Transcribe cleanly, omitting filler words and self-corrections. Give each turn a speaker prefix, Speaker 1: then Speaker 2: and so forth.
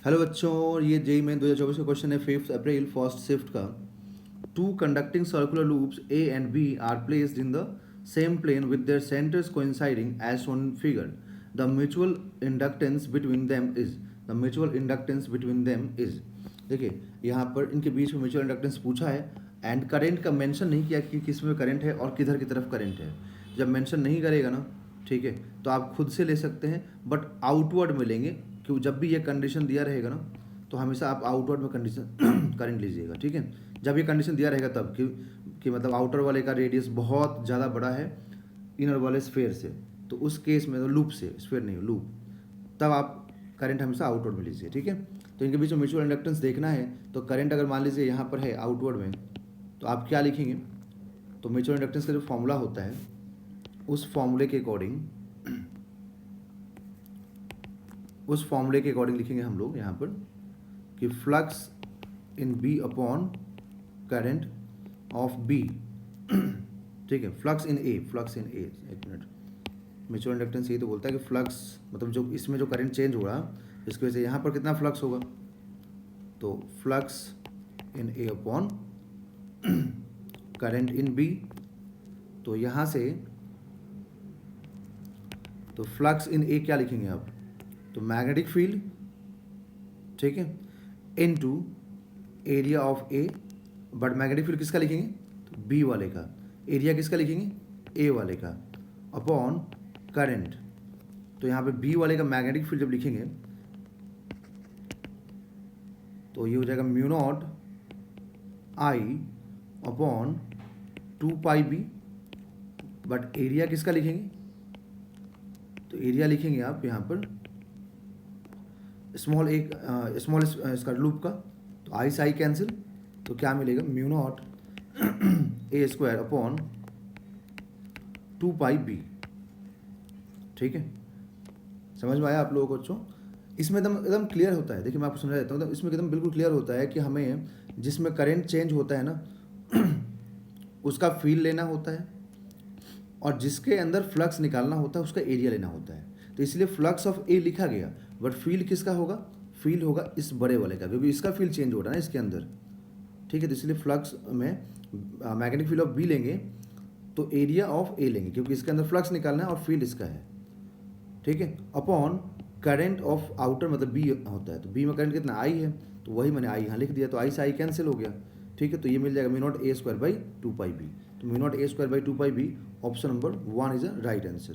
Speaker 1: Hello बच्चों, ये JEE में 2024 का क्वेश्चन है 5 अप्रैल फर्स्ट शिफ्ट का। Two conducting circular loops A and B are placed in the same plane with their centres coinciding as shown in figure. The mutual inductance between them is देखिए यहाँ पर इनके बीच में mutual inductance पूछा है and current का mention नहीं किया कि किस में करंट है और किधर की तरफ करंट है। जब मेंशन नहीं करेगा ना, ठीक है, तो आप खुद से ले सकते हैं, बट आउटवर्ड में लेंगे। क्यों? जब भी ये कंडीशन दिया रहेगा ना, तो हमेशा आप आउटवर्ड में कंडीशन करंट लीजिएगा, ठीक है। जब ये कंडीशन दिया रहेगा तब कि मतलब आउटर वाले का रेडियस बहुत ज़्यादा बड़ा है इनर वाले स्फेयर से, तो उस केस में तो लूप से, स्फेयर नहीं लूप, तब आप करंट हमेशा आउटवर्ड में लीजिए, ठीक है। तो इनके बीच में म्यूचुअल इंडक्टेंस देखना है, तो करंट अगर मान लीजिए यहाँ पर है आउटवर्ड में, तो आप क्या लिखेंगे? तो म्यूचुअल इंडक्टेंस का जो फॉर्मूला होता है, उस फॉर्मूले के अकॉर्डिंग लिखेंगे हम लोग यहाँ पर कि flux in B upon current of B, ठीक है। फ्लक्स इन ए, एक मिनट, म्यूचुअल इंडक्टेंस यही तो बोलता है कि फ्लक्स मतलब जो इसमें जो करंट चेंज हो रहा है, इसकी वजह से यहाँ पर कितना फ्लक्स होगा, तो flux in A upon current in B. तो यहाँ से तो फ्लक्स इन ए क्या लिखेंगे आप? तो मैग्नेटिक फील्ड, ठीक है, into area of A, but magnetic field किसका लिखेंगे? तो बी वाले का। एरिया किसका लिखेंगे? ए वाले का, अपॉन करंट। तो यहाँ पे बी वाले का मैग्नेटिक फील्ड जब लिखेंगे तो ये हो जाएगा mu naught I upon 2 pi B, but area किसका लिखेंगे? तो एरिया लिखेंगे आप यहाँ पर स्मॉल इसका लूप का, तो आई से आई कैंसिल, तो क्या मिलेगा? Mu naught A square upon 2 pi B, ठीक है। समझ में आया आप लोगों को बच्चों? इसमें एकदम एकदम क्लियर होता है। देखिए मैं आपको समझा देता हूँ, इसमें एकदम बिल्कुल क्लियर होता है कि हमें जिसमें करंट चेंज होता है ना उसका फील्ड लेना होता है, और जिसके अंदर फ्लक्स निकालना होता है उसका एरिया लेना होता है। तो इसलिए फ्लक्स ऑफ ए लिखा गया, बट फील्ड किसका होगा? फील्ड होगा इस बड़े वाले का, क्योंकि इसका फील्ड चेंज हो रहा है ना इसके अंदर, ठीक है। तो इसलिए फ्लक्स में मैग्नेटिक फील्ड ऑफ बी लेंगे तो एरिया ऑफ ए लेंगे, क्योंकि इसके अंदर फ्लक्स निकालना है और फील्ड इसका है, ठीक है, अपॉन करंट ऑफ आउटर मतलब बी होता है। तो बी में करंट कितना? आई है, तो वही मैंने आई यहाँ लिख दिया, तो आई से आई कैंसिल हो गया, ठीक है। तो ये मिल जाएगा mu naught A square by 2 pi B. तो mu naught A square by 2 pi B, option number 1 is a right answer.